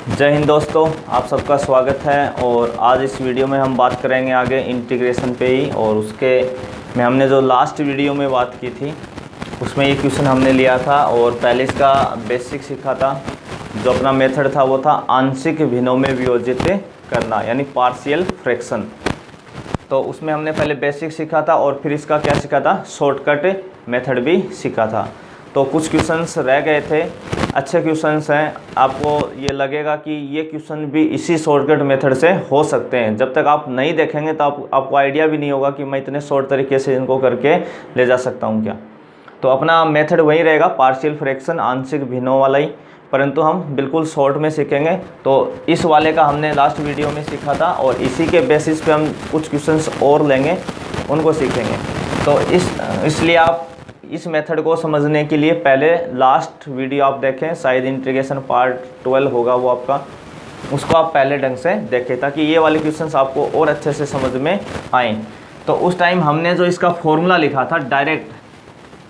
जय हिंद दोस्तों, आप सबका स्वागत है। और आज इस वीडियो में हम बात करेंगे आगे इंटीग्रेशन पे ही। और उसके में हमने जो लास्ट वीडियो में बात की थी उसमें ये क्वेश्चन हमने लिया था और पहले इसका बेसिक सीखा था। जो अपना मेथड था वो था आंशिक भिन्नों में वियोजित करना, यानी पार्शियल फ्रैक्शन। तो उसमें हमने पहले बेसिक सीखा था और फिर इसका क्या सीखा था, शॉर्टकट मेथड भी सीखा था। तो कुछ क्वेश्चंस रह गए थे, अच्छे क्वेश्चंस हैं। आपको ये लगेगा कि ये क्वेश्चन भी इसी शॉर्टकट मेथड से हो सकते हैं। जब तक आप नहीं देखेंगे तो आपको आइडिया भी नहीं होगा कि मैं इतने शॉर्ट तरीके से इनको करके ले जा सकता हूँ क्या। तो अपना मेथड वही रहेगा, पार्शियल फ्रैक्शन, आंशिक भिन्नों वाला ही, परंतु हम बिल्कुल शॉर्ट में सीखेंगे। तो इस वाले का हमने लास्ट वीडियो में सीखा था और इसी के बेसिस पे हम कुछ क्वेश्चंस और लेंगे, उनको सीखेंगे। तो इसलिए आप इस मेथड को समझने के लिए पहले लास्ट वीडियो आप देखें, शायद इंटीग्रेशन पार्ट 12 होगा वो आपका, उसको आप पहले ढंग से देखें ताकि ये वाले क्वेश्चंस आपको और अच्छे से समझ में आएँ। तो उस टाइम हमने जो इसका फॉर्मूला लिखा था,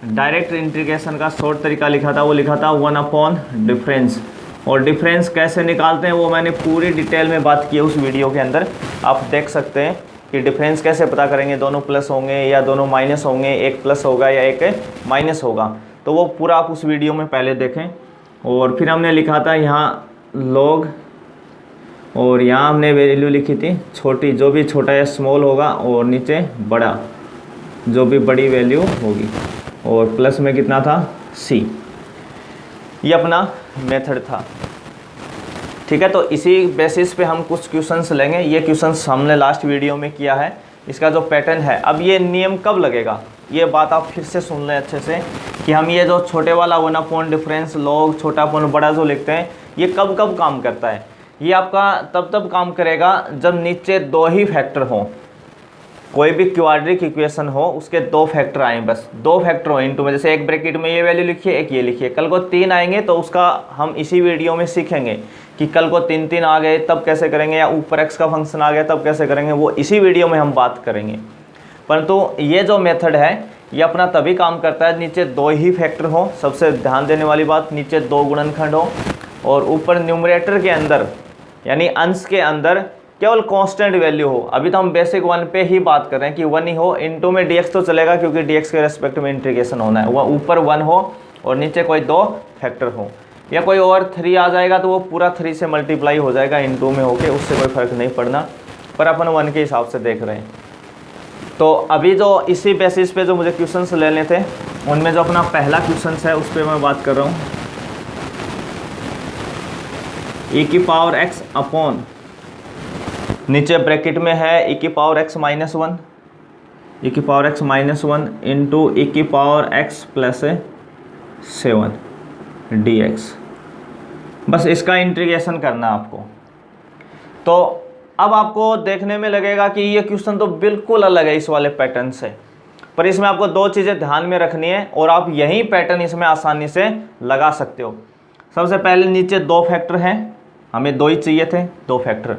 डायरेक्ट इंटीग्रेशन का शॉर्ट तरीका लिखा था, वो लिखा था 1 डिफरेंस। और डिफरेंस कैसे निकालते हैं वो मैंने पूरी डिटेल में बात की है उस वीडियो के अंदर, आप देख सकते हैं कि डिफरेंस कैसे पता करेंगे, दोनों प्लस होंगे या दोनों माइनस होंगे, एक प्लस होगा या एक माइनस होगा। तो वो पूरा आप उस वीडियो में पहले देखें। और फिर हमने लिखा था यहाँ लॉग, और यहाँ हमने वैल्यू लिखी थी छोटी, जो भी छोटा या स्मॉल होगा, और नीचे बड़ा, जो भी बड़ी वैल्यू होगी, और प्लस में कितना था, सी। ये अपना मेथड था, ठीक है। तो इसी बेसिस पे हम कुछ क्वेश्चंस लेंगे। ये क्वेश्चंस हमने लास्ट वीडियो में किया है, इसका जो पैटर्न है। अब ये नियम कब लगेगा, ये बात आप फिर से सुन लें अच्छे से, कि हम ये जो छोटे वाला 1 डिफरेंस, लॉग, छोटा अपॉन बड़ा जो लिखते हैं, ये कब कब काम करता है। ये आपका तब काम करेगा जब नीचे दो ही फैक्टर हों, कोई भी क्वाड्रिक इक्वेशन हो, उसके दो फैक्टर आए, बस दो फैक्टर हो इनटू में। जैसे एक ब्रैकेट में ये वैल्यू लिखिए, एक ये लिखिए। कल को 3 आएंगे तो उसका हम इसी वीडियो में सीखेंगे कि कल को 3 आ गए तब कैसे करेंगे, या ऊपर एक्स का फंक्शन आ गया तब कैसे करेंगे, वो इसी वीडियो में हम बात करेंगे। परंतु ये जो मेथड है ये अपना तभी काम करता है नीचे दो ही फैक्टर हो। सबसे ध्यान देने वाली बात, नीचे 2 गुणनखंड हो और ऊपर न्यूमरेटर के अंदर यानी अंश के अंदर केवल कांस्टेंट वैल्यू हो। अभी तो हम बेसिक 1 पे ही बात कर रहे हैं कि 1 ही हो। इनटू में dx तो चलेगा क्योंकि dx के रेस्पेक्ट में इंटीग्रेशन होना है। वह ऊपर 1 हो और नीचे कोई 2 फैक्टर हो, या कोई और 3 आ जाएगा तो वो पूरा 3 से मल्टीप्लाई हो जाएगा इनटू में होके, उससे कोई फर्क नहीं पड़ना, पर अपन 1 के हिसाब से देख रहे हैं। तो अभी जो इसी बेसिस पे जो मुझे क्वेश्चंस लेने थे, उनमें जो अपना पहला क्वेश्चन है उस पर मैं बात कर रहा हूँ। e⁻x अपॉन, नीचे ब्रैकेट में है e⁻x minus 1 into e⁻x plus 7 dx। बस इसका इंटीग्रेशन करना आपको। तो अब आपको देखने में लगेगा कि ये क्वेश्चन तो बिल्कुल अलग है इस वाले पैटर्न से, पर इसमें आपको 2 चीज़ें ध्यान में रखनी है और आप यही पैटर्न इसमें आसानी से लगा सकते हो। सबसे पहले नीचे 2 फैक्टर हैं, हमें 2 ही चाहिए थे, 2 फैक्टर।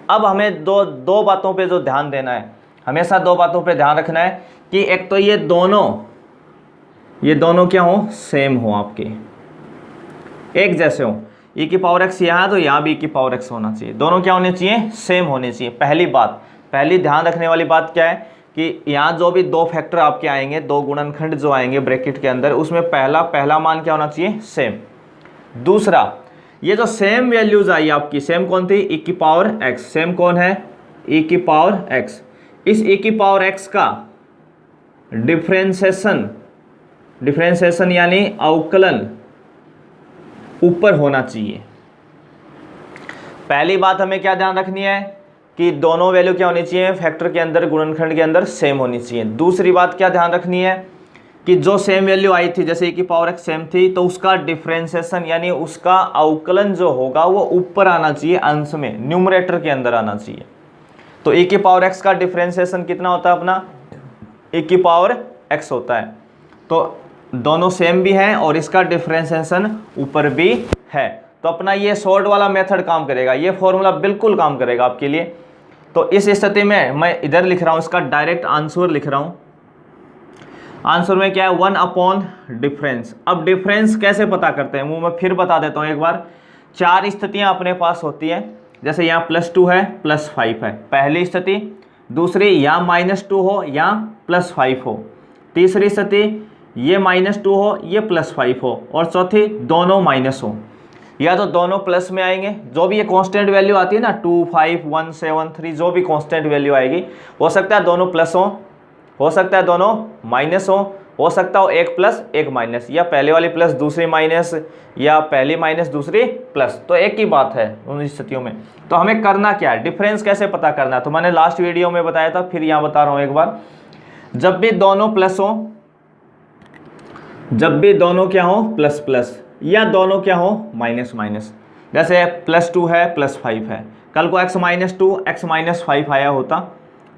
अब हमें दो बातों पे जो ध्यान देना है, हमेशा 2 बातों पे ध्यान रखना है कि एक तो ये दोनों क्या हो, सेम हो, आपके एक जैसे हो। e⁻x यहाँ तो यहाँ भी e⁻x होना चाहिए, दोनों क्या होने चाहिए, सेम होने चाहिए। पहली ध्यान रखने वाली बात क्या है कि यहाँ जो भी 2 फैक्टर आपके आएंगे, 2 गुणनखंड जो आएंगे ब्रैकेट के अंदर, उसमें पहला मान क्या होना चाहिए, सेम। दूसरा, ये जो सेम वैल्यूज आई आपकी, सेम कौन थी, e⁻x, सेम कौन है, e⁻x। इस e⁻x का डिफरेंशिएशन यानी अवकलन ऊपर होना चाहिए। पहली बात हमें क्या ध्यान रखनी है कि दोनों वैल्यू क्या होनी चाहिए, फैक्टर के अंदर, गुणनखंड के अंदर सेम होनी चाहिए। दूसरी बात क्या ध्यान रखनी है कि जो सेम वैल्यू आई थी, जैसे e⁻x सेम थी, तो उसका डिफरेंशिएशन यानी उसका अवकलन जो होगा वो ऊपर आना चाहिए, अंश में, न्यूमरेटर के अंदर आना चाहिए। तो e⁻x का डिफरेंशिएशन कितना होता है अपना, e⁻x होता है। तो दोनों सेम भी हैं और इसका डिफरेंशिएशन ऊपर भी है। तो अपना ये शॉर्ट वाला मेथड काम करेगा, ये फॉर्मूला बिल्कुल काम करेगा आपके लिए। तो इस स्थिति में मैं इधर लिख रहा हूँ, इसका डायरेक्ट आंसर लिख रहा हूँ। आंसर में क्या है, 1 अपॉन डिफरेंस। अब डिफरेंस कैसे पता करते हैं वो मैं फिर बता देता हूँ एक बार, 4 स्थितियां अपने पास होती हैं। जैसे यहाँ +2 है +5 है, पहली स्थिति। दूसरी या -2 हो या +5 हो। तीसरी स्थिति ये -2 हो ये +5 हो। और चौथी दोनों माइनस हो। या तो दोनों प्लस में आएंगे, जो भी ये कांस्टेंट वैल्यू आती है ना 2, 5, 1, 7, 3, जो भी कांस्टेंट वैल्यू आएगी, हो सकता है दोनों प्लस हो सकता है दोनों माइनस हो सकता हो एक प्लस एक माइनस, या पहले वाली प्लस दूसरी माइनस, या पहली माइनस दूसरी प्लस। तो एक ही बात है उन स्थितियों में। तो हमें करना क्या है, डिफरेंस कैसे पता करना है, तो मैंने लास्ट वीडियो में बताया था, फिर यहाँ बता रहा हूँ एक बार। जब भी दोनों प्लस हो, जब भी दोनों क्या हो प्लस प्लस, या दोनों क्या हो माइनस माइनस, जैसे +2 है +5 है, कल को x-2 x-5 आया होता,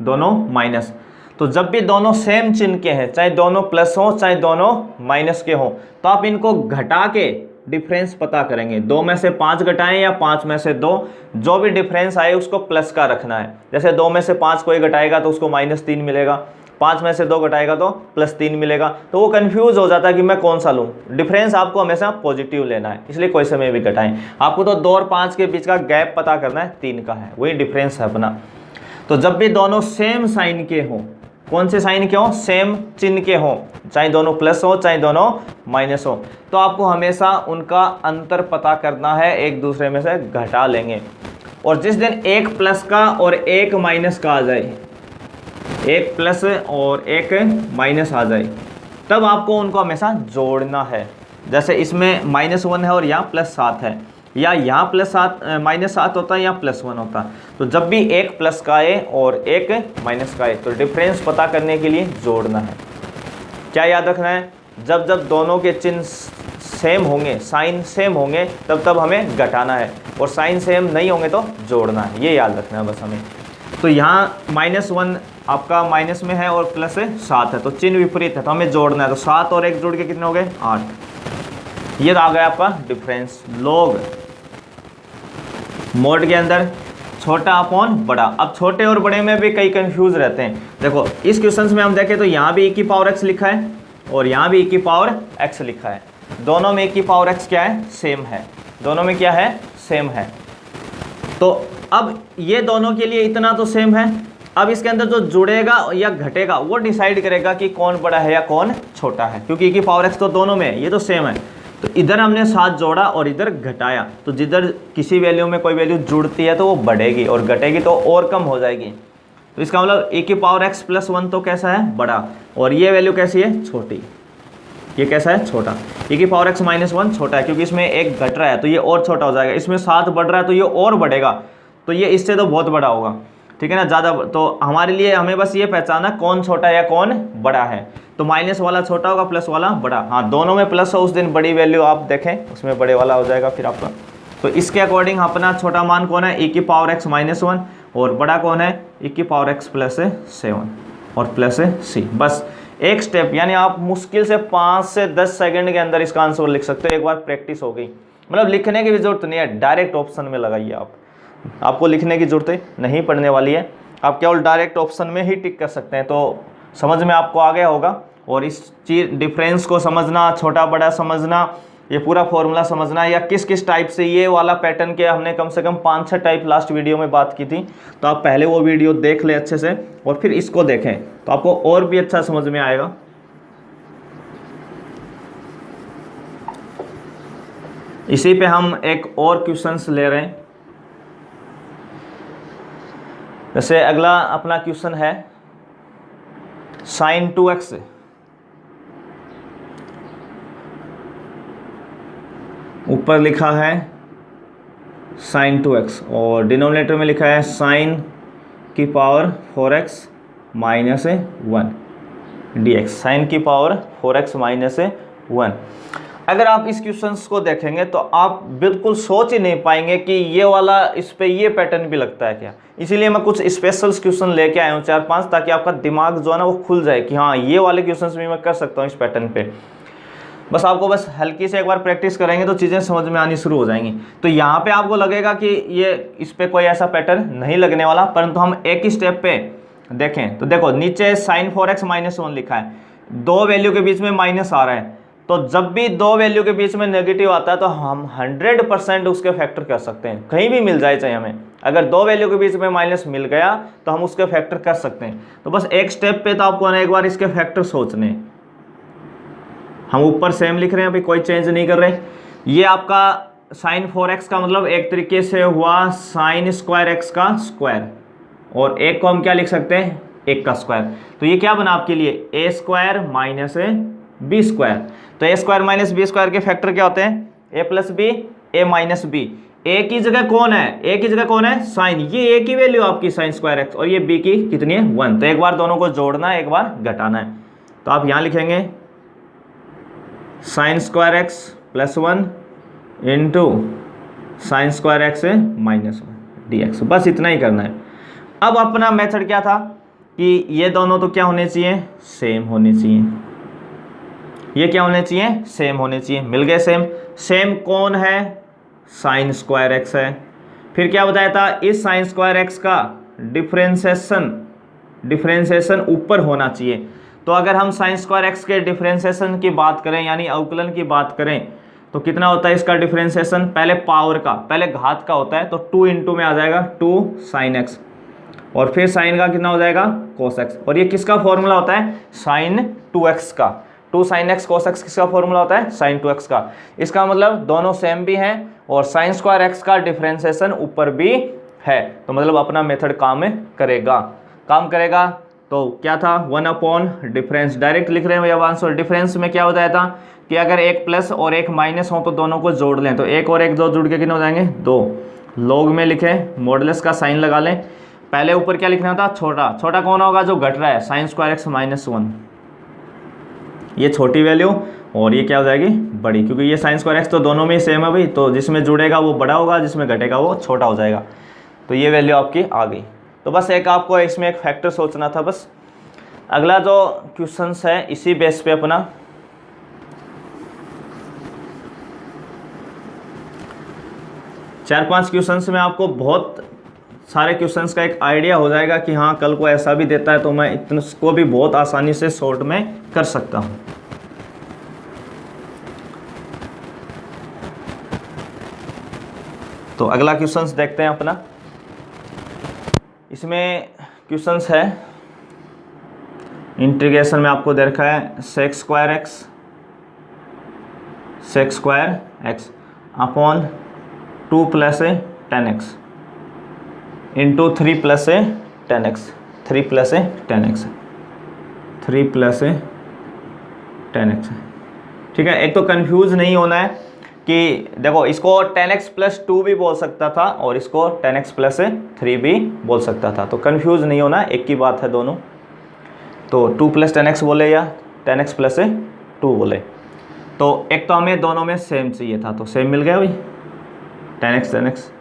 दोनों माइनस। तो जब भी दोनों सेम चिन्ह के हैं, चाहे दोनों प्लस हो चाहे दोनों माइनस के हो, तो आप इनको घटा के डिफरेंस पता करेंगे। 2 में से 5 घटाएं या 5 में से 2, जो भी डिफरेंस आए उसको प्लस का रखना है। जैसे 2 में से 5 कोई घटाएगा तो उसको -3 मिलेगा, 5 में से 2 घटाएगा तो +3 मिलेगा। तो वो कंफ्यूज हो जाता है कि मैं कौन सा लूँ। डिफरेंस आपको हमेशा पॉजिटिव लेना है, इसलिए कोई से में भी घटाएं। आपको तो 2 और 5 के बीच का गैप पता करना है, 3 का है, वही डिफरेंस है अपना। तो जब भी दोनों सेम साइन के हों, कौन से साइन के हों, सेम चिन्ह के हों, चाहे दोनों प्लस हो चाहे दोनों माइनस हो, तो आपको हमेशा उनका अंतर पता करना है, एक दूसरे में से घटा लेंगे। और जिस दिन एक प्लस का और एक माइनस का आ जाए, एक प्लस और एक माइनस आ जाए, तब आपको उनको हमेशा जोड़ना है। जैसे इसमें -1 है और यहाँ +7 है, या यहाँ -7 होता है या +1 होता। तो जब भी एक प्लस का आए और एक माइनस का आए, तो डिफरेंस पता करने के लिए जोड़ना है। क्या याद रखना है, जब जब दोनों के चिन्ह सेम होंगे, साइन सेम होंगे, तब तब हमें घटाना है, और साइन सेम नहीं होंगे तो जोड़ना है। ये याद रखना है बस हमें। तो यहाँ -1 आपका माइनस में है और प्लस 7 है, तो चिन्ह विपरीत है, तो हमें जोड़ना है। तो 7 और 1 जोड़ के कितने हो गए, 8। ये आ गया आपका डिफरेंस। लॉग मोड के अंदर छोटा अपॉन बड़ा। अब छोटे और बड़े में भी कई कंफ्यूज रहते हैं। देखो इस क्वेश्चन में हम देखें तो यहाँ भी e⁻x लिखा है और यहाँ भी e⁻x लिखा है। दोनों में e⁻x क्या है, सेम है। दोनों में क्या है, सेम है। तो अब ये दोनों के लिए इतना तो सेम है। अब इसके अंदर जो जुड़ेगा या घटेगा वो डिसाइड करेगा कि कौन बड़ा है या कौन छोटा है, क्योंकि e⁻x तो दोनों में, ये तो सेम है। तो इधर हमने 7 जोड़ा और इधर घटाया, तो जिधर किसी वैल्यू में कोई वैल्यू जुड़ती है तो वो बढ़ेगी और घटेगी तो और कम हो जाएगी। तो इसका मतलब e⁻x + 1 तो कैसा है, बड़ा, और ये वैल्यू कैसी है, छोटी। ये कैसा है, छोटा। e⁻x - 1 छोटा है, क्योंकि इसमें एक घट रहा है तो ये और छोटा हो जाएगा। इसमें 7 बढ़ रहा है तो ये और बढ़ेगा, तो ये इससे तो बहुत बड़ा होगा, ठीक है ना, ज़्यादा। तो हमारे लिए हमें बस ये पहचाना कौन छोटा है या कौन बड़ा है। तो माइनस वाला छोटा होगा, प्लस वाला बड़ा। हाँ, दोनों में प्लस हो उस दिन बड़ी वैल्यू आप देखें, उसमें बड़े वाला हो जाएगा फिर आपका। तो इसके अकॉर्डिंग अपना छोटा मान कौन है, e⁻x - 1, और बड़ा कौन है, e⁻x + 7 और +c। बस एक स्टेप, यानी आप मुश्किल से 5 से 10 सेकंड के अंदर इसका आंसर लिख सकते हो। एक बार प्रैक्टिस हो गई, मतलब लिखने की भी जरूरत नहीं है, डायरेक्ट ऑप्शन में लगाइए आप। आपको लिखने की जरूरत नहीं पड़ने वाली है, आप केवल डायरेक्ट ऑप्शन में ही टिक कर सकते हैं। तो समझ में आपको आ गया होगा। और इस चीज डिफरेंस को समझना, छोटा बड़ा समझना, ये पूरा फॉर्मूला समझना, या किस किस टाइप से ये वाला पैटर्न के हमने कम से कम 5-6 टाइप लास्ट वीडियो में बात की थी। तो आप पहले वो वीडियो देख लें अच्छे से और फिर इसको देखें, तो आपको और भी अच्छा समझ में आएगा। इसी पे हम एक और क्वेश्चंस ले रहे हैं। जैसे अगला अपना क्वेश्चन है sin 2x, ऊपर लिखा है sin 2x और डिनोमिनेटर में लिखा है sin की पावर 4x - 1 dx, sin की पावर 4x - 1। अगर आप इस क्वेश्चंस को देखेंगे तो आप बिल्कुल सोच ही नहीं पाएंगे कि ये वाला इस पे ये पैटर्न भी लगता है क्या। इसीलिए मैं कुछ स्पेशल क्वेश्चन लेके आया हूँ 4-5, ताकि आपका दिमाग जो है ना वो खुल जाए कि हाँ ये वाले क्वेश्चंस भी मैं कर सकता हूँ इस पैटर्न पे। बस आपको बस हल्की से एक बार प्रैक्टिस करेंगे तो चीज़ें समझ में आनी शुरू हो जाएंगी। तो यहाँ पे आपको लगेगा कि ये इस पर कोई ऐसा पैटर्न नहीं लगने वाला, परंतु हम एक ही स्टेप पे देखें तो देखो नीचे sin 4x - 1 लिखा है, दो वैल्यू के बीच में माइनस आ रहा है, तो जब भी दो वैल्यू के बीच में नेगेटिव आता है तो हम 100% उसके फैक्टर कर सकते हैं, कहीं भी मिल जाए चाहे हमें। अगर दो वैल्यू के बीच में माइनस मिल गया तो हम उसके फैक्टर कर सकते हैं। तो बस एक स्टेप पे तो आपको एक बार इसके फैक्टर सोचने, हम ऊपर सेम लिख रहे हैं, अभी कोई चेंज नहीं कर रहे। ये आपका साइन 4x का मतलब एक तरीके से हुआ साइन स्क्वायर x का स्क्वायर, और एक को हम क्या लिख सकते हैं, 1 का स्क्वायर। तो ये क्या बना आपके लिए, a square minus b square. तो a square minus b square के फैक्टर क्या होते हैं, a plus b, a minus b. a की जगह कौन है, a की जगह कौन है, साइन, ये a की वैल्यू आपकी साइन स्क्वायर x, और ये b की कितनी है, 1। तो एक बार दोनों को जोड़ना है, एक बार घटाना है। तो आप यहाँ लिखेंगे sine square x plus 1 into sine square x minus 1 dx, बस इतना ही करना है। अब अपना मेथड क्या था कि ये दोनों तो क्या होने चाहिए, सेम होने चाहिए। ये क्या होने चाहिए, सेम होने चाहिए। मिल गए सेम। सेम कौन है, साइन स्क्वायर एक्स है। फिर क्या बताया था, इस साइन स्क्वायर एक्स का डिफरेंशिएशन ऊपर होना चाहिए। तो अगर हम साइन स्क्वायर एक्स के डिफरेंशिएशन की बात करें, यानी अवकलन की बात करें, तो कितना होता है इसका डिफरेंशिएशन, पहले पावर का, पहले घात का होता है, तो 2 इंटू में आ जाएगा 2 साइन एक्स, और फिर साइन का कितना हो जाएगा, कोस एक्स। और ये किसका फॉर्मूला होता है, साइन 2x का। 2 साइन एक्स कोस एक्स किसका फॉर्मूला होता है, साइन 2x का। इसका मतलब दोनों सेम भी हैं और साइन स्क्वायर एक्स का डिफरेंशिएशन ऊपर भी है। तो मतलब अपना मेथड काम करेगा। तो क्या था, 1 अपॉन डिफरेंस, डायरेक्ट लिख रहे हैं भैया आंसर। डिफरेंस में क्या बताया था कि अगर एक प्लस और एक माइनस हो तो दोनों को जोड़ लें, तो एक और एक दो जुड़ के कितने हो जाएंगे, 2। लॉग में लिखें, मॉडुलस का साइन लगा लें। पहले ऊपर क्या लिखना था, छोटा कौन होगा, जो घट रहा है, साइन स्क्वायर एक्स माइनस 1, ये छोटी वैल्यू, और ये क्या हो जाएगी, बड़ी, क्योंकि ये साइन स्क्वायर एक्स तो दोनों में ही सेम है भाई। तो जिसमें जुड़ेगा वो बड़ा होगा, जिसमें घटेगा वो छोटा हो जाएगा। तो ये वैल्यू आपकी आ गई। तो बस एक आपको इसमें एक फैक्टर सोचना था बस। अगला जो क्वेश्चन है इसी बेस पे अपना चार 5 क्वेश्चंस में आपको बहुत सारे क्वेश्चंस का एक आइडिया हो जाएगा कि हाँ कल को ऐसा भी देता है तो मैं इसको भी बहुत आसानी से शॉर्ट में कर सकता हूँ। तो अगला क्वेश्चंस देखते हैं अपना। इसमें क्वेश्चंस है इंटीग्रेशन में आपको दे रखा है sec square x upon 2 plus 10x into 3 plus 10x 3 plus 10x। ठीक है, एक तो कंफ्यूज नहीं होना है कि देखो इसको 10x प्लस 2 भी बोल सकता था और इसको 10x प्लस 3 भी बोल सकता था। तो कंफ्यूज नहीं होना, एक ही बात है दोनों। तो 2 प्लस 10x बोले या 10x प्लस 2 बोले। तो एक तो हमें दोनों में सेम चाहिए था, तो सेम मिल गया भाई 10x।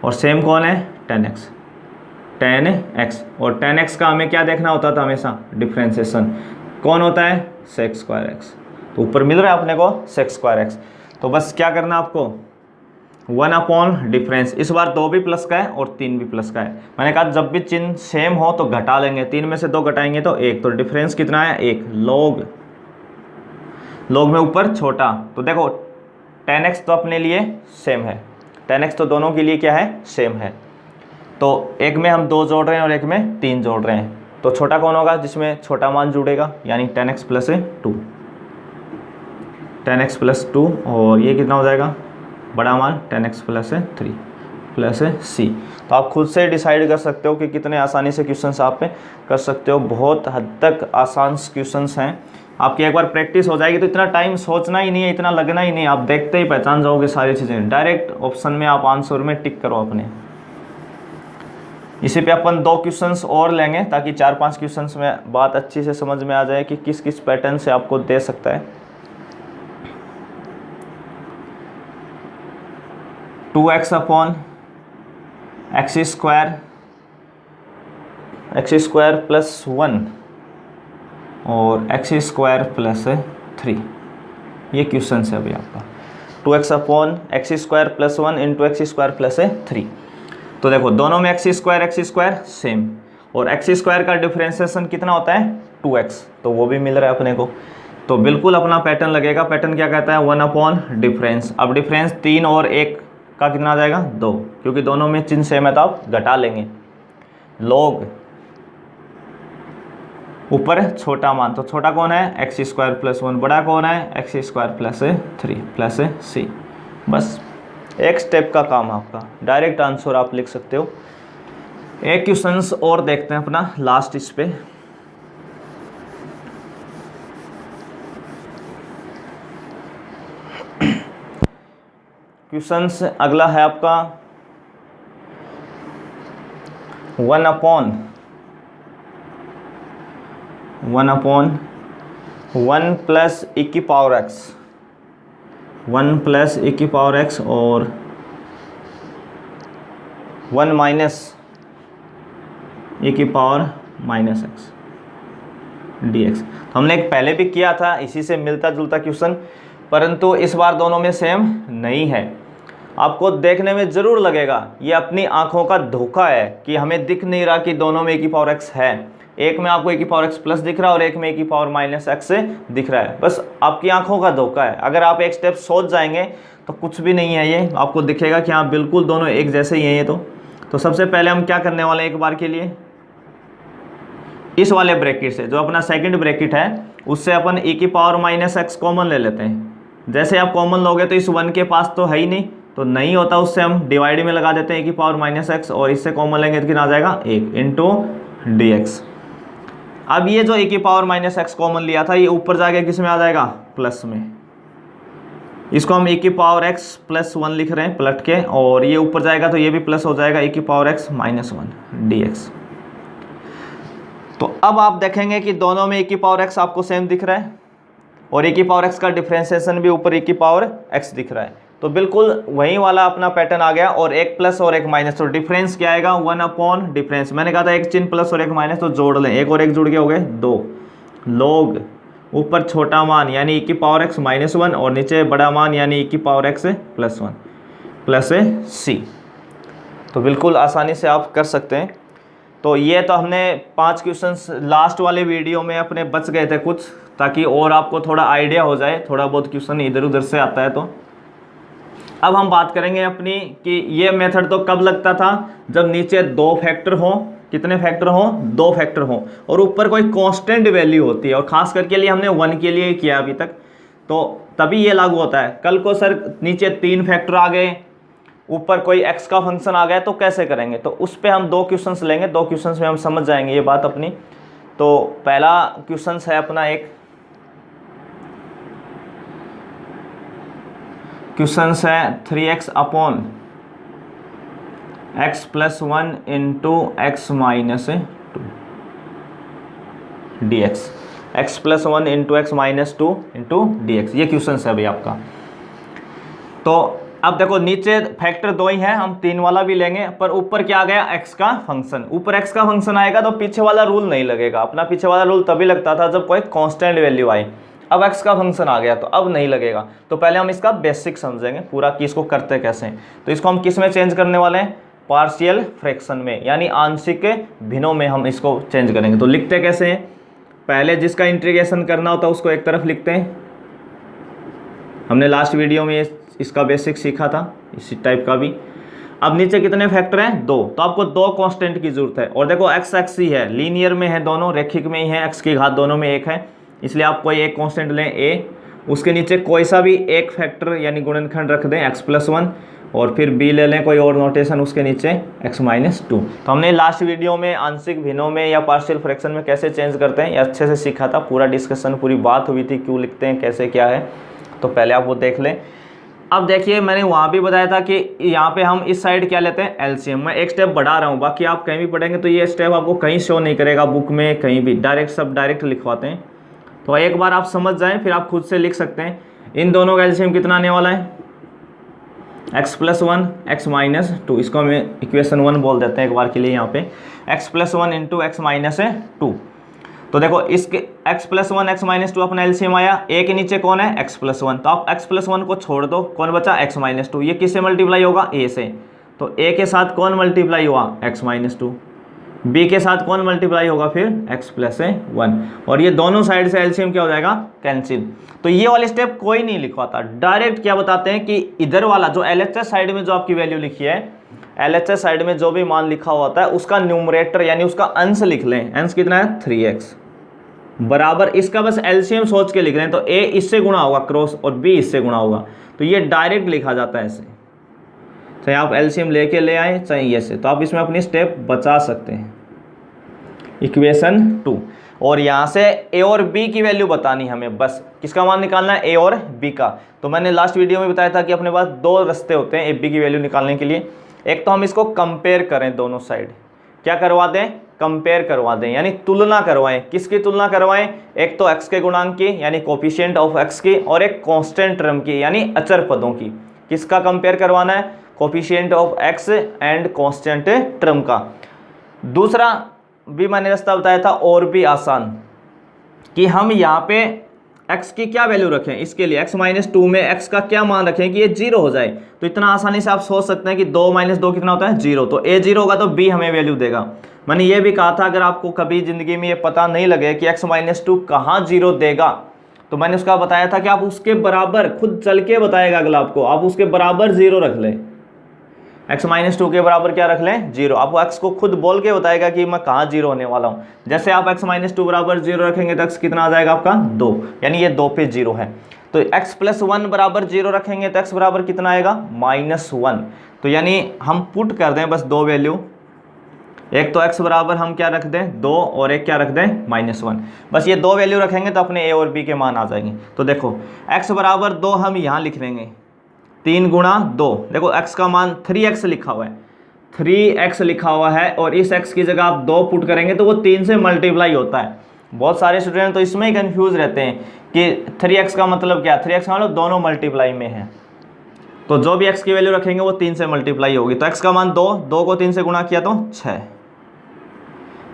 और सेम कौन है, 10x। और 10x का हमें क्या देखना होता था हमेशा, डिफरेंशिएशन कौन होता है, सेक स्क्वायर एक्स। तो ऊपर मिल रहा है अपने को सेक स्क्वायर एक्स। तो बस क्या करना आपको, 1 अपॉन डिफरेंस, इस बार 2 भी प्लस का है और 3 भी प्लस का है। मैंने कहा जब भी चिन्ह सेम हो तो घटा लेंगे, 3 में से 2 घटाएंगे तो 1। तो डिफरेंस कितना है, 1। लॉग में ऊपर छोटा, तो देखो 10x तो अपने लिए सेम है, 10x तो दोनों के लिए क्या है, सेम है। तो एक में हम 2 जोड़ रहे हैं और एक में 3 जोड़ रहे हैं। तो छोटा कौन होगा, जिसमें छोटा मान जुड़ेगा, यानी 10x प्लस 2, 10x प्लस 2, और ये कितना हो जाएगा, बड़ा मान 10x प्लस 3 प्लस c। तो आप खुद से डिसाइड कर सकते हो कि कितने आसानी से क्वेश्चंस आप कर सकते हो। बहुत हद तक आसान क्वेश्चंस हैं, आपकी एक बार प्रैक्टिस हो जाएगी तो इतना टाइम सोचना ही नहीं है, इतना लगना ही नहीं, आप देखते ही पहचान जाओगे सारी चीज़ें। डायरेक्ट ऑप्शन में आप आंसर में टिक करो अपने। इसी पे अपन 2 क्वेश्चंस और लेंगे ताकि 4-5 क्वेश्चंस में बात अच्छी से समझ में आ जाए कि किस किस पैटर्न से आपको दे सकता है। 2x upon x square plus 1 और एक्स स्क्वायर प्लस 3, ये क्वेश्चन है अभी आपका। 2x upon x square plus 1 into x square plus 3। तो देखो दोनों में एक्स स्क्वायर सेम, और एक्स स्क्वायर का डिफरेंशिएशन कितना होता है, 2x, तो वो भी मिल रहा है अपने को। तो बिल्कुल अपना पैटर्न लगेगा। पैटर्न क्या कहता है, 1 अपॉन डिफरेंस। अब डिफरेंस 3 और 1 का कितना आ जाएगा, 2, क्योंकि दोनों में चिन्ह सेम है तो आप घटा लेंगे। लॉग ऊपर छोटा मान, तो छोटा कौन है, एक्स स्क्वायर प्लस 1, बड़ा कौन है, एक्स स्क्वायर प्लस 3 प्लस सी। बस एक स्टेप का काम आपका, डायरेक्ट आंसर आप लिख सकते हो। एक क्वेश्चंस और देखते हैं अपना लास्ट इस पे। क्वेश्चंस अगला है आपका 1 अपॉन 1 प्लस e की पावर x, 1 प्लस e की पावर x और 1 माइनस e की पावर माइनस x dx। तो हमने एक पहले भी किया था इसी से मिलता जुलता क्वेश्चन, परंतु इस बार दोनों में सेम नहीं है। आपको देखने में ज़रूर लगेगा ये अपनी आंखों का धोखा है कि हमें दिख नहीं रहा कि दोनों में e की पावर x है। एक में आपको e की पावर x प्लस दिख रहा है और एक में e की पावर माइनस x से दिख रहा है। बस आपकी आंखों का धोखा है। अगर आप एक स्टेप सोच जाएंगे तो कुछ भी नहीं है, ये आपको दिखेगा कि हाँ बिल्कुल दोनों एक जैसे ही हैं ये। तो सबसे पहले हम क्या करने वाले हैं, एक बार के लिए इस वाले ब्रैकेट से, जो अपना सेकंड ब्रैकेट है उससे अपन e की पावर माइनस x कॉमन ले लेते हैं। जैसे आप कॉमन लोगे तो इस 1 के पास तो है ही नहीं, तो नहीं होता उससे हम डिवाइड में लगा देते हैं e की पावर माइनस x, और इससे कॉमन लेंगे तो कितना आ जाएगा, 1 इंटू dx। अब ये जो e की पावर माइनस x कॉमन लिया था ये ऊपर जाके किस में आ जाएगा, प्लस में। इसको हम e की पावर x प्लस 1 लिख रहे हैं पलट के, और ये ऊपर जाएगा तो ये भी प्लस हो जाएगा e की पावर x माइनस 1 dx। तो अब आप देखेंगे कि दोनों में e की पावर x आपको सेम दिख रहा है और e की पावर x का डिफ्रेंसिएशन भी ऊपर e की पावर x दिख रहा है। तो बिल्कुल वही वाला अपना पैटर्न आ गया, और एक प्लस और एक माइनस, तो डिफरेंस क्या आएगा, 1 अपॉन डिफरेंस। मैंने कहा था एक चिन्ह प्लस और एक माइनस, तो जोड़ लें, एक और एक जुड़ के हो गए 2। लॉग ऊपर छोटा मान यानी e की पावर x माइनस 1 और नीचे बड़ा मान यानी e की power x plus 1 plus c। तो बिल्कुल आसानी से आप कर सकते हैं। तो ये तो हमने 5 क्वेश्चंस लास्ट वाले वीडियो में अपने बच गए थे कुछ, ताकि और आपको थोड़ा आइडिया हो जाए, थोड़ा बहुत क्वेश्चन इधर उधर से आता है। तो अब हम बात करेंगे अपनी कि ये मेथड तो कब लगता था, जब नीचे 2 फैक्टर हों। कितने फैक्टर हों, 2 फैक्टर हों, और ऊपर कोई कांस्टेंट वैल्यू होती है, और खास करके लिए हमने 1 के लिए किया अभी तक, तो तभी ये लागू होता है। कल को सर नीचे 3 फैक्टर आ गए, ऊपर कोई x का फंक्शन आ गया, तो कैसे करेंगे, तो उस पर हम 2 क्वेश्चंस लेंगे। 2 क्वेश्चंस में हम समझ जाएंगे ये बात अपनी। तो पहला क्वेश्चंस है अपना, एक क्वेश्चंस है 3x upon x plus 1 into x minus 2 dx, x plus 1 into x minus 2 into dx, ये क्वेश्चंस है भाई आपका। तो अब देखो नीचे फैक्टर 2 ही है, हम 3 वाला भी लेंगे, पर ऊपर क्या आ गया, x का फंक्शन। ऊपर x का फंक्शन आएगा तो पीछे वाला रूल नहीं लगेगा। अपना पीछे वाला रूल तभी लगता था जब कोई कांस्टेंट वैल्यू आए। अब x का फंक्शन आ गया तो अब नहीं लगेगा। तो पहले हम इसका बेसिक समझेंगे पूरा कि इसको करते कैसे हैं। तो इसको हम किस में चेंज करने वाले हैं, पार्शियल फ्रैक्शन में, यानी आंशिक भिन्नों में हम इसको चेंज करेंगे। तो लिखते कैसे हैं, पहले जिसका इंटीग्रेशन करना होता है उसको एक तरफ लिखते हैं। हमने लास्ट वीडियो में इसका बेसिक सीखा था, इसी टाइप का भी। अब नीचे कितने फैक्टर हैं, 2, तो आपको 2 कांस्टेंट की जरूरत है। और देखो x एक्स ही है, लीनियर में है दोनों, रेखिक में ही है, x की घात दोनों में 1 है, इसलिए आप कोई एक कांस्टेंट लें a, उसके नीचे कोई सा भी एक फैक्टर यानी गुणनखंड रख दें x प्लस 1, और फिर b ले लें कोई और नोटेशन, उसके नीचे x माइनस 2। तो हमने लास्ट वीडियो में आंशिक भिन्नों में या पार्शियल फ्रैक्शन में कैसे चेंज करते हैं ये अच्छे से सीखा था, पूरा डिस्कशन पूरी बात हुई थी क्यों लिखते हैं कैसे क्या है, तो पहले आप वो देख लें। अब देखिए मैंने वहाँ भी बताया था कि यहाँ पे हम इस साइड क्या लेते हैं, एलसीएम। मैं एक स्टेप बढ़ा रहा हूँ, बाकी आप कहीं भी पढ़ेंगे तो ये स्टेप आपको कहीं शो नहीं करेगा बुक में, कहीं भी डायरेक्ट सब डायरेक्ट लिखवाते हैं। तो एक बार आप समझ जाएं फिर आप खुद से लिख सकते हैं। इन दोनों का एलसीएम कितना आने वाला है, x प्लस 1 एक्स माइनस 2, इसको हम इक्वेशन 1 बोल देते हैं एक बार के लिए। यहाँ पे x plus 1 into x minus 2। तो देखो इसके x प्लस 1 एक्स माइनस 2 अपना एलसीएम आया। a के नीचे कौन है, x प्लस 1, तो आप x प्लस 1 को छोड़ दो, कौन बचा, x माइनस 2। ये किससे मल्टीप्लाई होगा, a से, तो a के साथ कौन मल्टीप्लाई हुआ, x माइनस 2। b के साथ कौन मल्टीप्लाई होगा फिर x प्लस 1, और ये दोनों साइड से एलसीएम क्या हो जाएगा, कैंसिल। तो ये वाले स्टेप कोई नहीं लिखवाता, डायरेक्ट क्या बताते हैं कि इधर वाला जो एलएचएस साइड में जो आपकी वैल्यू लिखी है, एलएचएस साइड में जो भी मान लिखा हुआ होता है उसका न्यूमरेटर यानी उसका अंश लिख लें। अंश कितना है 3x बराबर इसका बस एलसीएम सोच के लिख रहे हैं, तो a इससे गुणा होगा क्रॉस और b इससे गुणा होगा, तो ये डायरेक्ट लिखा जाता है ऐसे, चाहे आप एलसीएम लेके ले आए चाहे ये से, तो आप इसमें अपनी स्टेप बचा सकते हैं। इक्वेशन 2, और यहाँ से a और b की वैल्यू बतानी हमें, बस किसका मान निकालना है, a और b का। तो मैंने लास्ट वीडियो में बताया था कि अपने पास दो रास्ते होते हैं a b की वैल्यू निकालने के लिए। एक तो हम इसको कंपेयर करें, दोनों साइड क्या करवा दें, कंपेयर करवा दें, यानी तुलना करवाएं। किसकी तुलना करवाएं, एक तो x के गुणांक की यानी कोफिशिएंट ऑफ x की, और एक कांस्टेंट टर्म की यानी अचर पदों की। किसका कंपेयर करवाना है, coefficient of x and constant term का। दूसरा भी मैंने रास्ता बताया था और भी आसान, कि हम यहाँ पे x की क्या वैल्यू रखें, इसके लिए x - 2 में x का क्या मान रखें कि ये 0 हो जाए। तो इतना आसानी से आप सोच सकते हैं कि 2 - 2 कितना होता है 0, तो a 0 होगा तो b हमें वैल्यू देगा। मैंने ये भी कहा था अगर आपको कभी ज़िंदगी में ये पता नहीं लगे कि x - 2 कहाँ 0 देगा, तो मैंने उसका बताया था कि आप उसके बराबर खुद चल के बताएगा अगला आपको, आप उसके बराबर 0 रख लें, x - 2 के बराबर क्या रख लें 0। आपको x को खुद बोल के बताएगा कि मैं कहाँ 0 होने वाला हूँ। जैसे आप x - 2 बराबर 0 रखेंगे तो x कितना आ जाएगा आपका 2, यानी ये 2 पे 0 है। तो x + 1 बराबर 0 रखेंगे तो x बराबर कितना आएगा -1। तो यानी हम पुट कर दें बस दो वैल्यू, एक तो x बराबर हम क्या रख दें 2 और एक क्या रख दें -1, बस ये दो वैल्यू रखेंगे तो अपने a और b के मान आ जाएंगे। तो देखो x बराबर 2 हम यहाँ लिख लेंगे, 3 गुणा 2, देखो x का मान 3x लिखा हुआ है, 3x लिखा हुआ है, और इस x की जगह आप 2 पुट करेंगे तो वो 3 से मल्टीप्लाई होता है। बहुत सारे स्टूडेंट तो इसमें ही कंफ्यूज रहते हैं कि 3x का मतलब क्या, 3x का मतलब दोनों मल्टीप्लाई में है, तो जो भी x की वैल्यू रखेंगे वो 3 से मल्टीप्लाई होगी। तो x का मान 2, 2 को 3 से गुणा किया तो 6,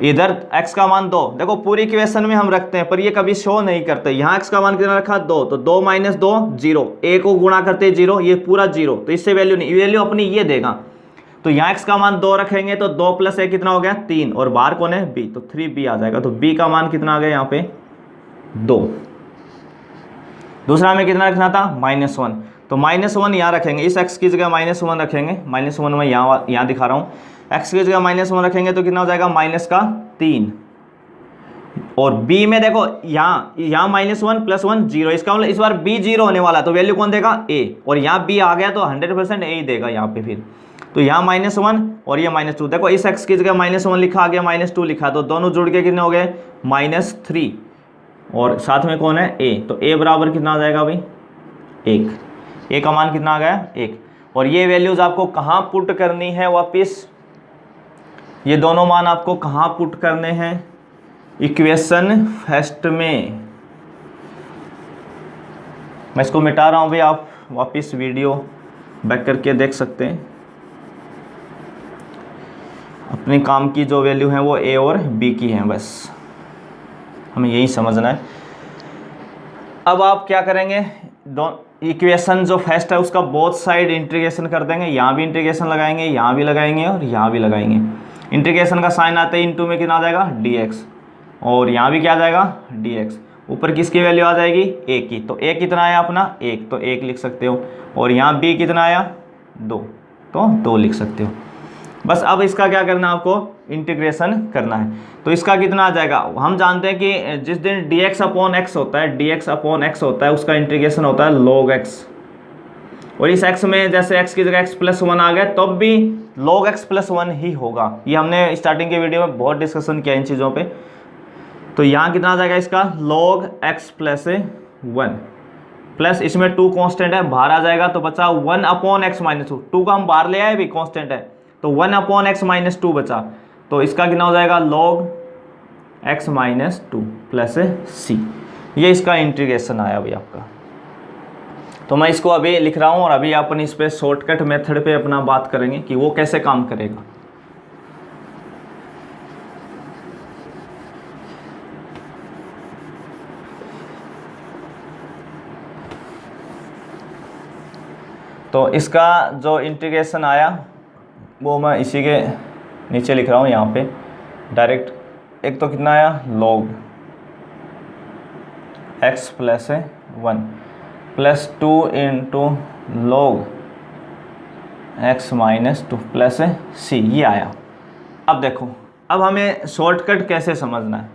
इधर x का मान 2, देखो पूरी इक्वेशन में हम रखते हैं पर ये कभी शो नहीं करते। यहाँ x का मान कितना रखा 2, तो 2 - 2 0, a को गुणा करते 0, ये पूरा 0, तो इससे वैल्यू नहीं, वैल्यू अपनी ये देगा। तो यहाँ x का मान 2 रखेंगे तो 2 + a कितना हो गया 3, और बाहर कौन है b, तो 3b आ जाएगा। तो b का मान कितना आ गया यहाँ पे 2। दूसरा हमें कितना रखना था -1, तो -1 यहाँ रखेंगे, इस x की जगह -1 रखेंगे, -1 मैं यहाँ दिखा रहा हूँ, x की जगह -1 रखेंगे तो कितना हो जाएगा -3, और b में देखो यहाँ -1 + 1 0, इसका मतलब इस बार b 0 होने वाला है, तो वैल्यू कौन देगा a, और यहाँ b आ गया तो 100% a ही देगा यहाँ पे फिर। तो यहाँ -1 और ये -2, देखो इस x की जगह -1 लिखा आ गया, -2 लिखा, तो दोनों जुड़ के कितने हो गए -3, और साथ में कौन है a, तो a बराबर कितना आ जाएगा भाई 1, a का मान कितना आ गया 1। और ये वैल्यूज आपको कहाँ पुट करनी है वापिस, ये दोनों मान आपको कहाँ पुट करने हैं, इक्वेशन फर्स्ट में। मैं इसको मिटा रहा हूँ भाई, आप वापिस वीडियो बैक करके देख सकते हैं। अपने काम की जो वैल्यू है वो a और b की है, बस हमें यही समझना है। अब आप क्या करेंगे, इक्वेशन जो फर्स्ट है उसका बोथ साइड इंटीग्रेशन कर देंगे, यहाँ भी इंटीग्रेशन लगाएंगे, यहाँ भी लगाएंगे और यहाँ भी लगाएंगे। इंटीग्रेशन का साइन आता है इनटू में कितना आ जाएगा dx, और यहाँ भी क्या आ जाएगा dx, ऊपर किसकी वैल्यू आ जाएगी a की, तो a कितना आया अपना 1, तो 1 लिख सकते हो, और यहाँ b कितना आया 2, तो 2 लिख सकते हो। बस अब इसका क्या करना है, आपको इंटीग्रेशन करना है। तो इसका कितना आ जाएगा, हम जानते हैं कि जिस दिन dx/x होता है, dx/x होता है उसका इंटीग्रेशन होता है log x, और इस x में जैसे x की जगह x + 1 आ गया तब भी log x + 1 ही होगा। ये हमने स्टार्टिंग के वीडियो में बहुत डिस्कशन किया इन चीज़ों पे। तो यहाँ कितना आ जाएगा इसका log x + 1 प्लस इसमें 2 कांस्टेंट है, बाहर आ जाएगा तो बचा 1/x - 2, 2 का हम बाहर ले आए भी कांस्टेंट है, तो 1/x - 2 बचा, तो इसका कितना हो जाएगा log x - 2 प्लस c। ये इसका इंटीग्रेशन आया भाई आपका। तो मैं इसको अभी लिख रहा हूँ और अभी अपन इस पे शॉर्टकट मेथड पे अपना बात करेंगे कि वो कैसे काम करेगा। तो इसका जो इंटीग्रेशन आया वो मैं इसी के नीचे लिख रहा हूँ यहाँ पे, डायरेक्ट एक तो कितना आया log x plus 1 plus 2 into log x minus 2 plus c, ये आया। अब देखो, अब हमें शॉर्टकट कैसे समझना है,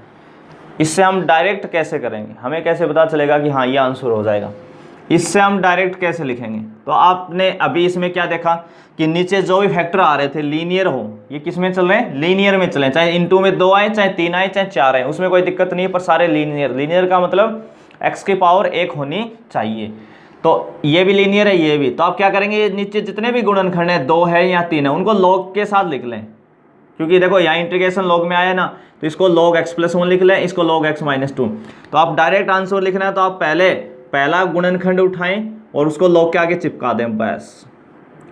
इससे हम डायरेक्ट कैसे करेंगे, हमें कैसे पता चलेगा कि हाँ ये आंसर हो जाएगा। इससे हम डायरेक्ट कैसे लिखेंगे, तो आपने अभी इसमें क्या देखा कि नीचे जो भी फैक्टर आ रहे थे लीनियर हो, ये किस में चल रहे हैं, लीनियर में चले, चाहे इनटू में 2 आए, चाहे 3 आए, चाहे 4 आए, उसमें कोई दिक्कत नहीं है, पर सारे लीनियर। लीनियर का मतलब x की पावर 1 होनी चाहिए। तो ये भी लीनियर है, ये भी। तो आप क्या करेंगे, नीचे जितने भी गुणनखंड है, 2 है या 3 है, उनको log के साथ लिख लें, क्योंकि देखो यहाँ इंटीग्रेशन log में आया ना, तो इसको log x प्लस 1 लिख लें, इसको log x माइनस 2। तो आप डायरेक्ट आंसर लिखना है तो आप पहले पहला गुणनखंड उठाएं और उसको log के आगे चिपका दें, बस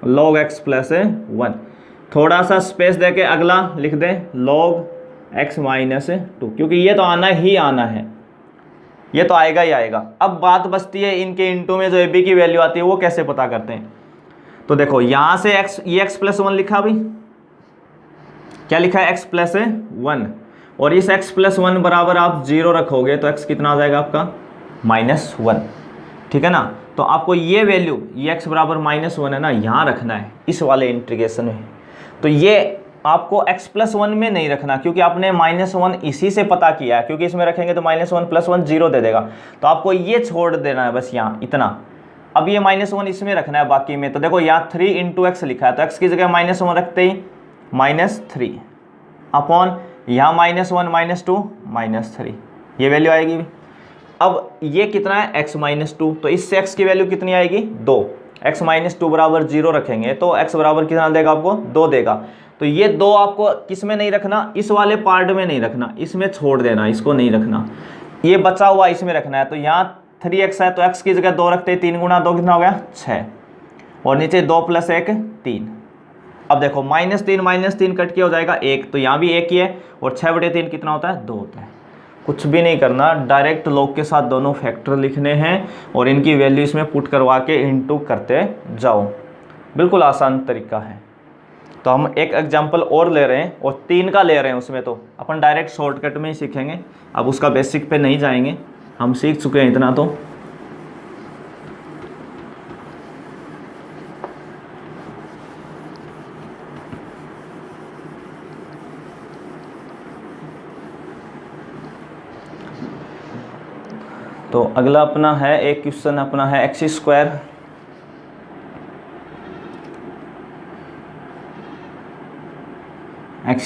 log x प्लस 1। थोड़ा सा स्पेस देके अगला लिख दें log x माइनस 2, क्योंकि ये तो आना ही आना है, ये तो आएगा ही आएगा। अब बात बचती है इनके इंटू में जो ए बी की वैल्यू आती है वो कैसे पता करते हैं। तो देखो यहाँ से x, ये x प्लस 1 लिखा, भाई क्या लिखा है, x प्लस 1, और इस x प्लस 1 बराबर आप 0 रखोगे तो x कितना आ जाएगा आपका, -1, ठीक है ना। तो आपको ये वैल्यू, ये x बराबर -1 है ना, यहाँ रखना है इस वाले इंटीग्रेशन में। तो ये आपको x प्लस 1 में नहीं रखना, क्योंकि आपने -1 इसी से पता किया है, क्योंकि इसमें रखेंगे तो -1 प्लस 1 0 दे देगा। तो आपको ये छोड़ देना है बस यहाँ इतना। अब ये -1 इसमें रखना है बाकी में। तो देखो यहाँ 3 इंटू एक्स लिखा है, तो x की जगह -1 रखते ही -3 अपॉन यहाँ -1 -2 -3, ये वैल्यू आएगी। अब ये कितना है, x माइनस 2, तो इससे x की वैल्यू कितनी आएगी, 2। x माइनस 2 बराबर 0 रखेंगे तो x बराबर कितना देगा आपको, 2 देगा। तो ये 2 आपको किस में नहीं रखना, इस वाले पार्ट में नहीं रखना, इसमें छोड़ देना, इसको नहीं रखना, ये बचा हुआ इसमें रखना है। तो यहाँ 3x है तो x की जगह 2 रखते हैं, 3 गुना 2 कितना हो गया, 6, और नीचे 2 प्लस 1 3। अब देखो -3 कट के हो जाएगा 1, तो यहाँ भी 1 ही है, और 6/3 कितना होता है, 2 होता है। कुछ भी नहीं करना, डायरेक्ट log के साथ दोनों फैक्टर लिखने हैं और इनकी वैल्यू इसमें पुट करवा के इनटू करते जाओ, बिल्कुल आसान तरीका है। तो हम एक एग्जांपल और ले रहे हैं और 3 का ले रहे हैं, उसमें तो अपन डायरेक्ट शॉर्टकट में ही सीखेंगे, अब उसका बेसिक पे नहीं जाएंगे, हम सीख चुके हैं इतना। तो अगला अपना है एक क्वेश्चन अपना है x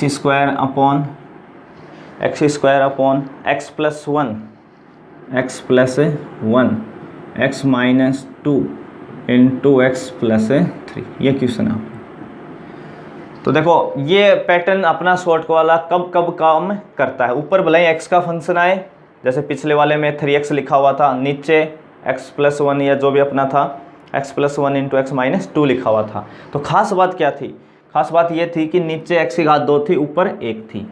square upon x plus 1 x minus 2 into x plus 3, ये क्वेश्चन है। तो देखो ये पैटर्न अपना शॉर्ट वाला कब कब काम करता है, ऊपर भले ही x का फंक्शन आए, जैसे पिछले वाले में 3x लिखा हुआ था, नीचे x प्लस 1 या जो भी अपना था x plus 1 into x minus 2 लिखा हुआ था। तो खास बात क्या थी, खास बात ये थी कि नीचे x की घात 2 थी, ऊपर 1 थी।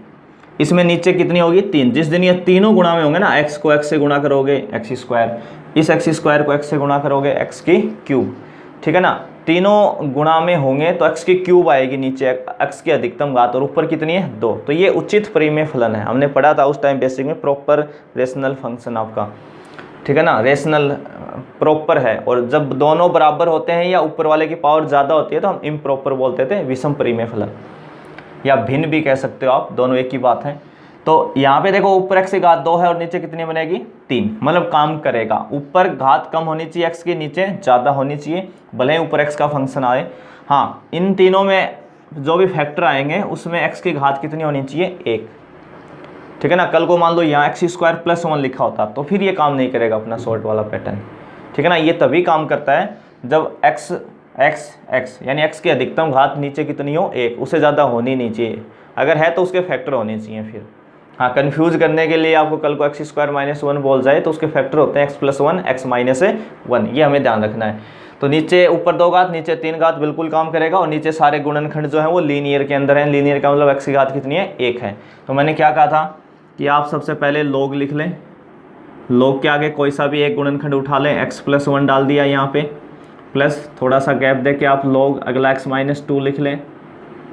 इसमें नीचे कितनी होगी, 3। जिस दिन ये तीनों गुणा में होंगे ना, x को x से गुणा करोगे x स्क्वायर, इस x स्क्वायर को x से गुणा करोगे x की क्यूब, ठीक है ना। तीनों गुणा में होंगे तो x की क्यूब आएगी, नीचे x की अधिकतम घात, और ऊपर कितनी है, 2। तो ये उचित परिमेय फलन है, हमने पढ़ा था उस टाइम बेसिक में, प्रॉपर रेशनल फंक्शन आपका, ठीक है ना, रेशनल प्रॉपर है। और जब दोनों बराबर होते हैं या ऊपर वाले की पावर ज़्यादा होती है तो हम इम्प्रॉपर बोलते थे, विषम परिमेय फलन, या भिन्न भी कह सकते हो आप, दोनों एक ही बात है। तो यहाँ पे देखो ऊपर x की घात 2 है और नीचे कितनी बनेगी, 3, मतलब काम करेगा। ऊपर घात कम होनी चाहिए x की, नीचे ज़्यादा होनी चाहिए, भले ही ऊपर x का फंक्शन आए। हाँ, इन तीनों में जो भी फैक्टर आएंगे उसमें x की घात कितनी होनी चाहिए, 1, ठीक है ना। कल को मान लो यहाँ x स्क्वायर प्लस 1 लिखा होता तो फिर ये काम नहीं करेगा अपना शॉर्ट वाला पैटर्न, ठीक है ना। ये तभी काम करता है जब x यानी x की अधिकतम घात नीचे कितनी हो, 1, उससे ज़्यादा होनी नहीं चाहिए, अगर है तो उसके फैक्टर होने चाहिए। फिर हाँ, कंफ्यूज करने के लिए आपको कल को x स्क्वायर माइनस 1 बोल जाए तो उसके फैक्टर होते हैं x प्लस 1 x माइनस 1, ये हमें ध्यान रखना है। तो नीचे ऊपर 2 घात, नीचे 3 घात बिल्कुल काम करेगा, और नीचे सारे गुणनखंड जो हैं वो लीनियर के अंदर हैं। लीनियर का मतलब x की घात कितनी है, 1 है। तो मैंने क्या कहा था कि आप सबसे पहले log लिख लें, log के आगे कोई सा भी एक गुणनखंड उठा लें, x प्लस 1 डाल दिया यहाँ पे, प्लस थोड़ा सा गैप दे के आप log अगला x माइनस 2 लिख लें,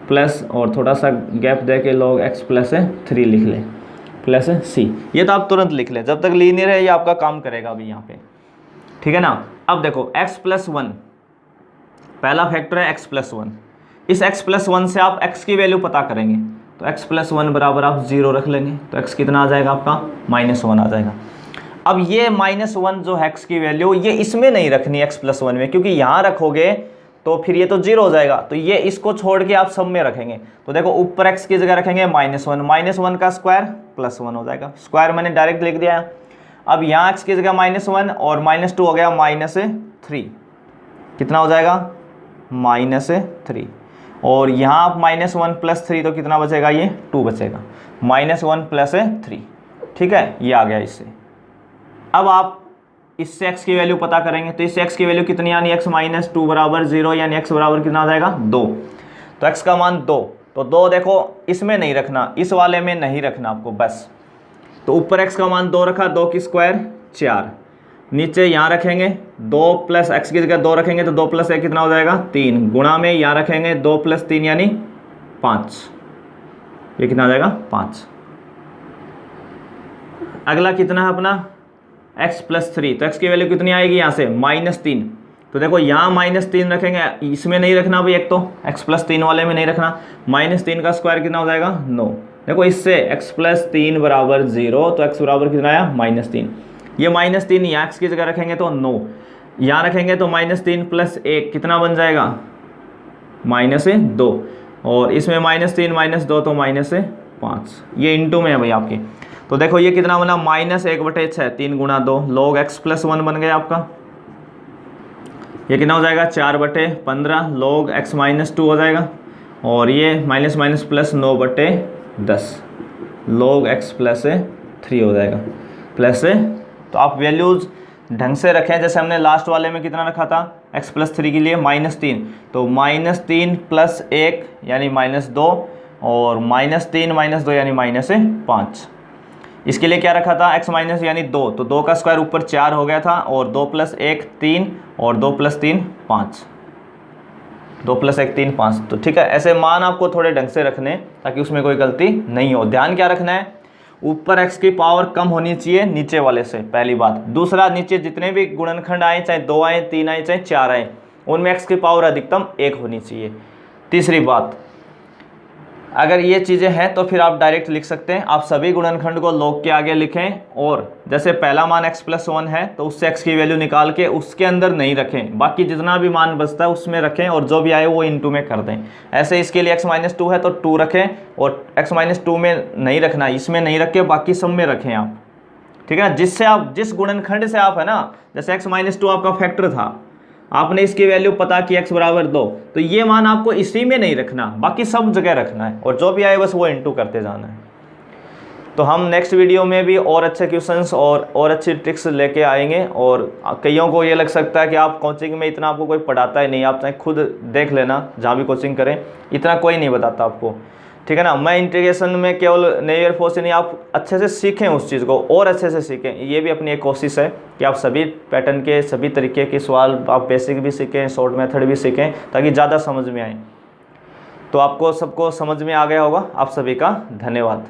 प्लस और थोड़ा सा गैप दे के log x प्लस 3 लिख लें प्लस c। ये तो आप तुरंत लिख लें, जब तक लीनियर है ये आपका काम करेगा अभी यहाँ पे, ठीक है ना। अब देखो x प्लस 1 पहला फैक्टर है x प्लस 1। इस x प्लस 1 से आप x की वैल्यू पता करेंगे, तो x प्लस 1 बराबर आप 0 रख लेंगे, तो x कितना आ जाएगा आपका -1 आ जाएगा। अब ये -1 जो है x की वैल्यू, ये इसमें नहीं रखनी x प्लस 1 में, क्योंकि यहाँ रखोगे तो फिर ये तो 0 हो जाएगा, तो ये इसको छोड़ के आप सब में रखेंगे। तो देखो ऊपर x की जगह रखेंगे -1, -1 का स्क्वायर +1 हो जाएगा, स्क्वायर मैंने डायरेक्ट लिख दिया है। अब यहाँ x की जगह -1 और -2 हो गया -3, कितना हो जाएगा -3, और यहाँ आप -1 + 3 तो कितना बचेगा, ये 2 बचेगा, -1 + 3, ठीक है, ये आ गया इससे। अब आप इससे x की वैल्यू पता करेंगे, तो इससे x की वैल्यू कितनी आनी, x - 2 बराबर 0, यानी x बराबर कितना आ जाएगा 2। तो x का मान 2, तो 2 देखो इसमें नहीं रखना, इस वाले में नहीं रखना आपको बस। तो ऊपर x का मान 2 रखा, 2 की स्क्वायर 4, नीचे यहाँ रखेंगे 2 + x की जगह 2 रखेंगे, तो 2 + 1 कितना हो जाएगा 3, गुणा में यहाँ रखेंगे 2 + 3 यानी 5, ये कितना आ जाएगा 5। अगला कितना है अपना x + 3, तो x की वैल्यू कितनी आएगी यहाँ से -3, तो देखो यहाँ -3 रखेंगे, इसमें नहीं रखना भाई, एक तो x + 3 वाले में नहीं रखना, -3 का स्क्वायर कितना हो जाएगा 9। देखो इससे x + 3 बराबर 0, तो x बराबर कितना आया -3, ये -3 यहाँ x की जगह रखेंगे तो 9, यहाँ रखेंगे तो -3 + 1 कितना बन जाएगा -2, और इसमें -3 - 2 तो -5, ये इंटू में है भाई आपके। तो देखो ये कितना बना -1/6, 3 × 2 log x + 1 बन गया आपका, ये कितना हो जाएगा 4/15 log x - 2 हो जाएगा, और ये -- +9/10 log x + 3 हो जाएगा प्लस से। तो आप वैल्यूज़ ढंग से रखें, जैसे हमने लास्ट वाले में कितना रखा था x + 3 के लिए -3, तो -3 + 1 यानी -2, और -3 - 2 यानी -5। इसके लिए क्या रखा था x - यानी 2, तो 2 का स्क्वायर ऊपर 4 हो गया था, और 2 + 1 3, और 2 + 3 5, 2 + 1 3 5। तो ठीक है, ऐसे मान आपको थोड़े ढंग से रखने ताकि उसमें कोई गलती नहीं हो। ध्यान क्या रखना है, ऊपर x की पावर कम होनी चाहिए नीचे वाले से, पहली बात। दूसरा, नीचे जितने भी गुणनखंड आए, चाहे 2 आए 3 आए चाहे 4 आए, उनमें x की पावर अधिकतम 1 होनी चाहिए। तीसरी बात, अगर ये चीज़ें हैं तो फिर आप डायरेक्ट लिख सकते हैं, आप सभी गुणनखंड को log के आगे लिखें, और जैसे पहला मान x + 1 है तो उससे x की वैल्यू निकाल के उसके अंदर नहीं रखें, बाकी जितना भी मान बचता है उसमें रखें, और जो भी आए वो इंटू में कर दें। ऐसे इसके लिए x - 2 है तो 2 रखें, और x - 2 में नहीं रखना, इसमें नहीं रख के बाकी सब में रखें आप, ठीक है ना। जिससे आप जिस गुणनखंड से आप है ना, जैसे x - 2 आपका फैक्टर था, आपने इसकी वैल्यू पता की x बराबर 2, तो ये मान आपको इसी में नहीं रखना, बाकी सब जगह रखना है, और जो भी आए बस वो इंटू करते जाना है। तो हम नेक्स्ट वीडियो में भी और अच्छे क्वेश्चंस और अच्छी ट्रिक्स लेके आएंगे। और कईयों को ये लग सकता है कि आप कोचिंग में इतना आपको कोई पढ़ाता ही नहीं, आप चाहे खुद देख लेना जहाँ भी कोचिंग करें, इतना कोई नहीं बताता आपको, ठीक है ना। मैं इंटीग्रेशन में केवल नेवी एयरफोर्स से नहीं, आप अच्छे से सीखें उस चीज़ को, और अच्छे से सीखें, ये भी अपनी एक कोशिश है कि आप सभी पैटर्न के सभी तरीके के सवाल आप बेसिक भी सीखें, शॉर्ट मेथड भी सीखें, ताकि ज़्यादा समझ में आए। तो आपको सबको समझ में आ गया होगा। आप सभी का धन्यवाद।